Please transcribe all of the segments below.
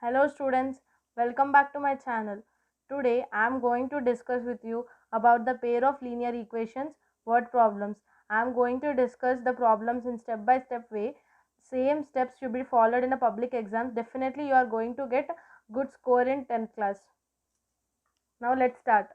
Hello students, welcome back to my channel. Today I am going to discuss with you about the pair of linear equations word problems. I am going to discuss the problems in step by step way. Same steps should be followed in a public exam. Definitely you are going to get good score in 10th class. Now let's start.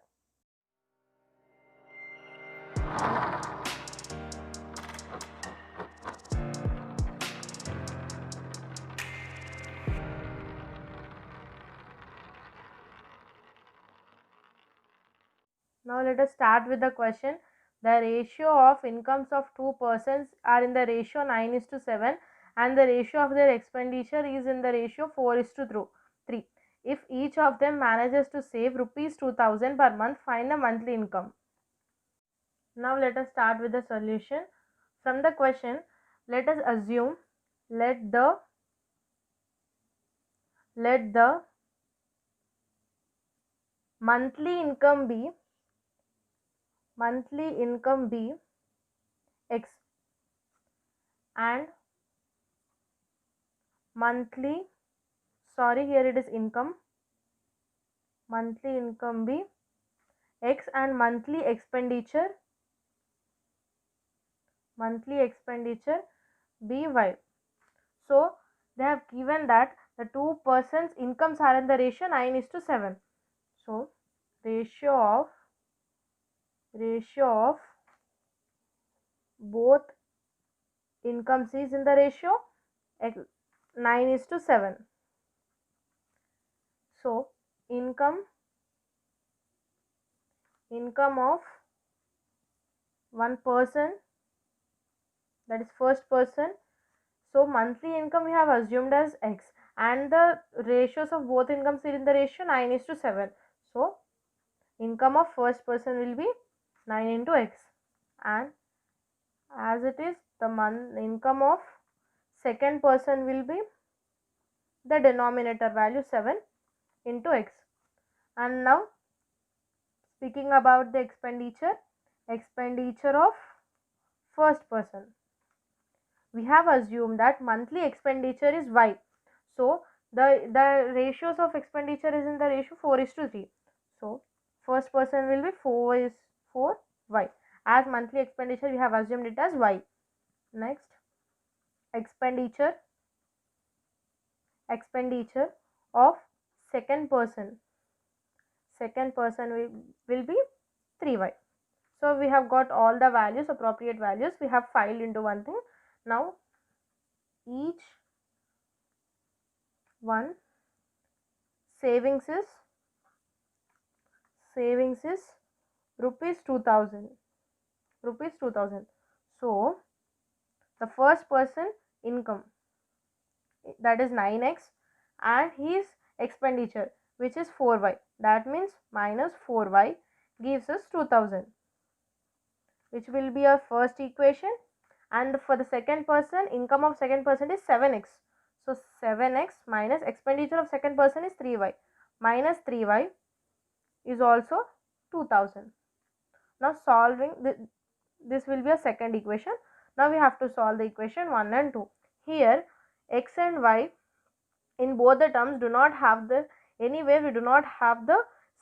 Now let us start with the question. The ratio of incomes of two persons are in the ratio 9 is to 7 and the ratio of their expenditure is in the ratio 4 is to 3. If each of them manages to save rupees 2000 per month, find the monthly income. Now let us start with the solution. From the question, let us assume let the monthly income be x and monthly here it is monthly income be x and monthly expenditure be y. So they have given that the two persons incomes are in the ratio 9 is to 7. So ratio of both incomes is in the ratio 9 is to 7. So income of one person, that is first person. So monthly income we have assumed as x and the ratios of both incomes are in the ratio 9 is to 7. So income of first person will be 9 into x, and as it is the income of second person will be the denominator value 7 into x. And now speaking about the expenditure of first person, we have assumed that monthly expenditure is y. So the ratios of expenditure is in the ratio 4 is to 3. So first person will be 4 y. As monthly expenditure we have assumed it as y. Next, expenditure of second person will be 3y. So we have got all the values, appropriate values we have filed into one thing. Now each one savings is rupees 2000. So the first person income, that is 9x, and his expenditure which is 4y, that means minus 4y gives us 2000, which will be our first equation. And for the second person, income of second person is 7x. So 7x minus expenditure of second person is 3y, minus 3y is also 2000. Now solving this will be a second equation. Now we have to solve the equation 1 and 2. Here x and y in both the terms do not have the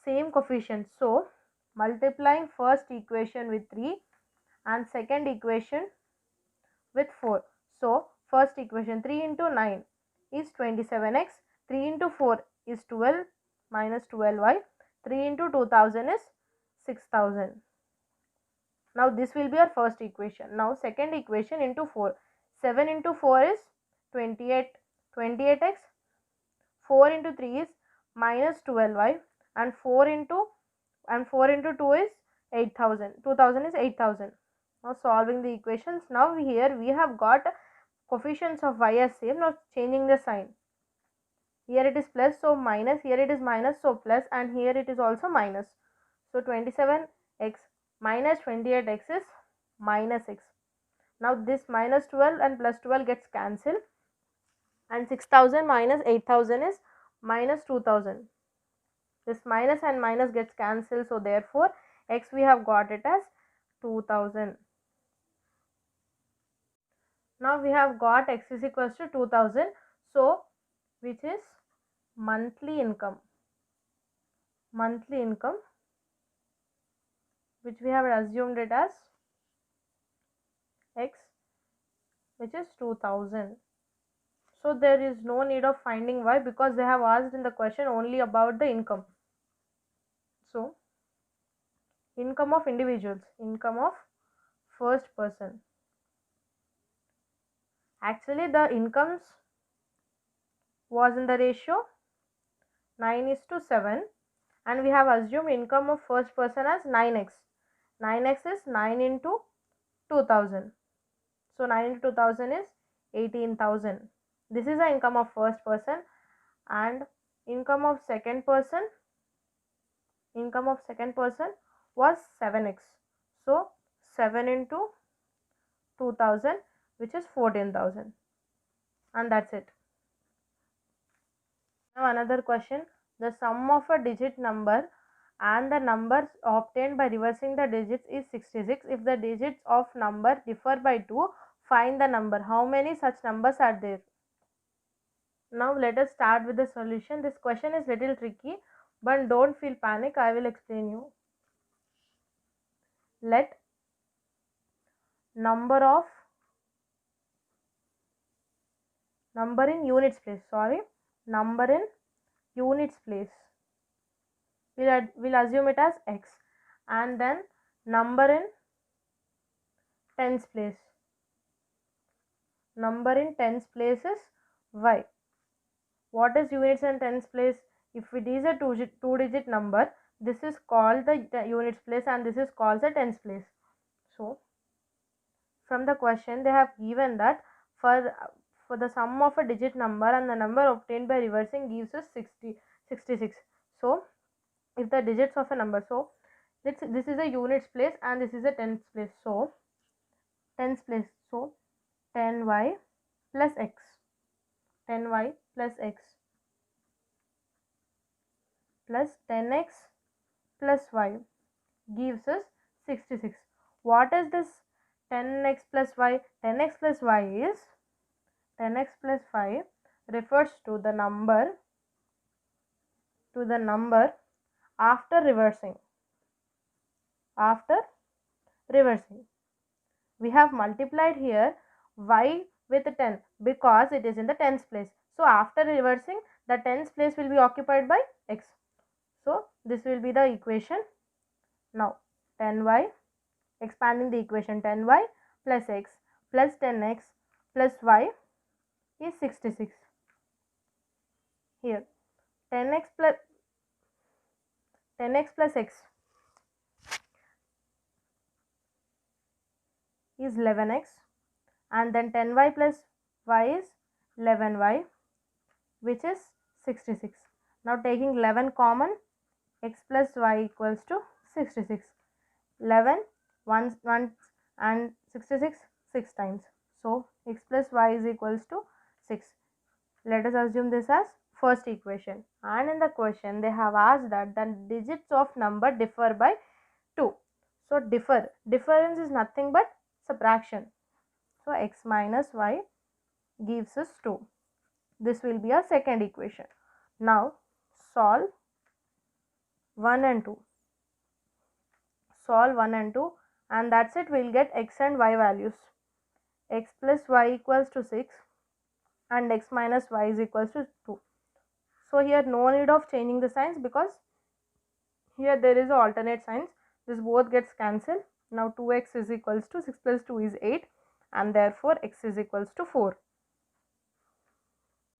same coefficient. So multiplying first equation with 3 and second equation with 4. So first equation 3 into 9 is 27x, 3 into 4 is 12 minus 12y, 3 into 2000 is 6000. Now this will be our first equation. Now second equation into 4. 7 into 4 is 28x, 4 into 3 is minus 12y, and 4 into 2 is 8000. 2000 is 8000. Now solving the equations. Now here we have got coefficients of y as same. Now changing the sign. Here it is plus, so minus, here it is minus, so plus, and here it is also minus. So 27x minus 28x is minus x. Now this minus 12 and plus 12 gets cancelled, and 6000 minus 8000 is minus 2000. This minus and minus gets cancelled, so therefore x we have got it as 2000. Now we have got x is equals to 2000, so which is monthly income, which we have assumed it as x, which is 2000. So there is no need of finding y because they have asked in the question only about the income. So income of individuals, income of first person. Actually the incomes was in the ratio 9:7, and we have assumed income of first person as 9x. 9x is 9 into 2000. So 9 into 2000 is 18,000. This is the income of first person. And income of second person was 7x. So 7 into 2000, which is 14,000. And that's it. Now another question. The sum of a digit number and the numbers obtained by reversing the digits is 66. If the digits of number differ by 2, find the number. How many such numbers are there? Now let us start with the solution. This question is little tricky, but don't feel panic. I will explain you. Let number in units place. Number in units place. We'll assume it as x, and then number in tens place. Number in tens place is y. What is units and tens place? If it is a two digit number, this is called the units place and this is called the tens place. So from the question they have given that for the sum of a digit number and the number obtained by reversing gives us 66. So if the digits of a number, so this is a units place and this is a tens place. So tens place, so 10y plus x, 10y plus x plus 10x plus y gives us 66. What is this 10x plus y? 10x plus y is 10x plus 5 refers to the number after reversing. We have multiplied here y with 10 because it is in the tens place. So after reversing, the tens place will be occupied by x. So this will be the equation. Now 10y, expanding the equation, 10y plus x plus 10x plus y is 66. Here 10x plus x is 11x, and then 10y plus y is 11y, which is 66. Now taking 11 common, x plus y equals to 66. 11 once and 66 6 times. So x plus y is equals to 6. Let us assume this as first equation, and in the question they have asked that the digits of number differ by 2. So difference is nothing but subtraction. So x minus y gives us 2. This will be a second equation. Now solve 1 and 2. Solve 1 and 2, and that's it. We'll get x and y values. X plus y equals to 6 and x minus y is equals to 2. So here no need of changing the signs because here there is alternate signs. This both gets cancelled. Now 2x is equals to 6 plus 2 is 8, and therefore x is equals to 4.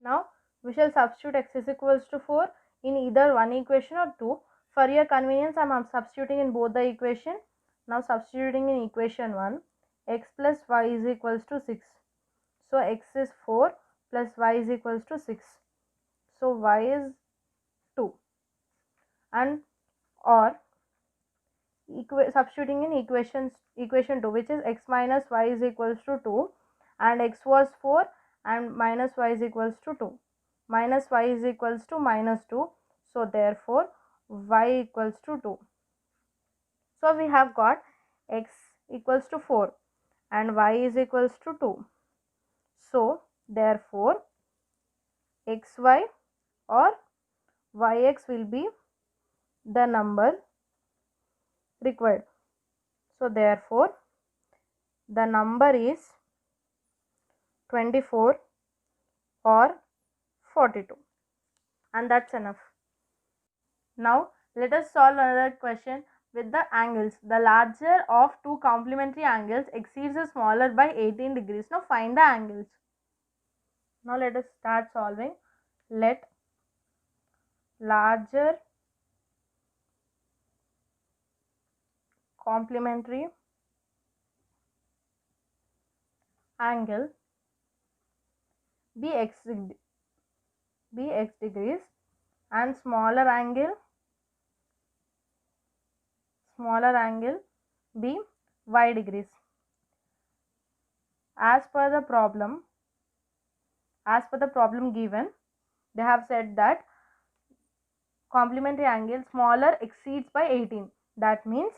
Now we shall substitute x is equals to 4 in either one equation or two. For your convenience, I am substituting in both the equation. Now substituting in equation 1, x plus y is equals to 6. So x is 4 plus y is equals to 6. So y is 2. And or substituting in equation 2, which is x minus y is equals to 2, and x was 4 and minus y is equals to 2. Minus y is equals to minus 2. So therefore y equals to 2. So we have got x equals to 4 and y is equals to 2. So therefore xy or yx will be the number required. So therefore the number is 24 or 42, and that's enough. Now let us solve another question with the angles. The larger of two complementary angles exceeds the smaller by 18 degrees. Now find the angles. Now let us start solving. Let larger complementary angle be x degrees and smaller angle be y degrees. As per the problem given, they have said that complementary angle smaller exceeds by 18. That means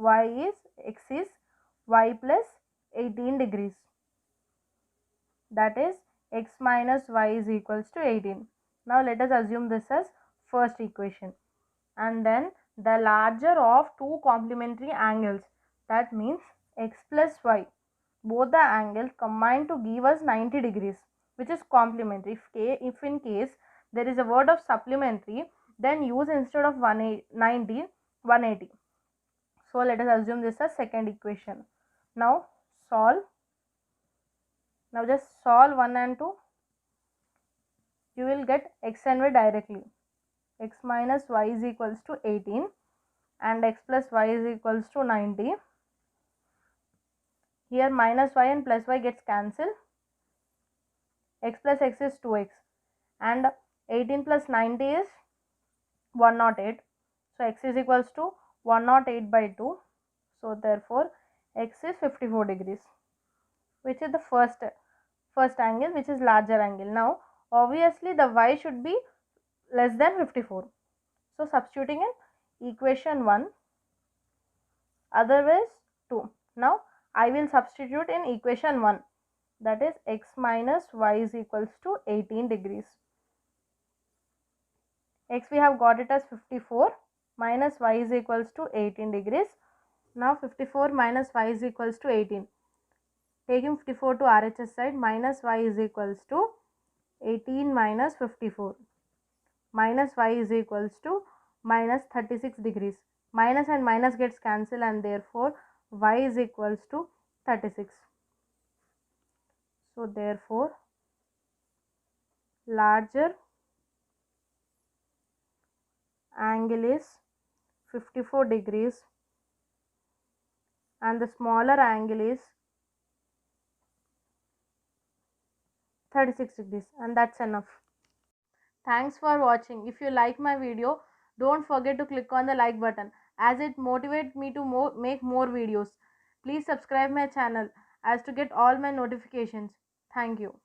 x is y plus 18 degrees. That is x minus y is equals to 18. Now let us assume this as first equation. And then the larger of two complementary angles, that means x plus y, both the angles combine to give us 90 degrees, which is complementary. If in case there is a word of supplementary, then use instead of 190 180. So let us assume this as second equation. Now just solve 1 and 2. You will get x and y directly. X minus y is equals to 18 and x plus y is equals to 90. Here minus y and plus y gets cancelled. X plus x is 2x and 18 plus 90 is 108. So x is equals to 108 by 2. So therefore x is 54 degrees, which is the first angle, which is larger angle. Now obviously the y should be less than 54. So substituting in equation 1, otherwise 2. Now I will substitute in equation 1, that is x minus y is equals to 18 degrees. X we have got it as 54 minus y is equals to 18 degrees. Now 54 minus y is equals to 18. Taking 54 to RHS side, minus y is equals to 18 minus 54. Minus y is equals to minus 36 degrees. Minus and minus gets cancelled and therefore y is equals to 36. So therefore larger angle is 54 degrees and the smaller angle is 36 degrees, and that's enough. Thanks for watching. If you like my video, don't forget to click on the like button as it motivates me to make more videos. Please subscribe my channel as to get all my notifications. Thank you.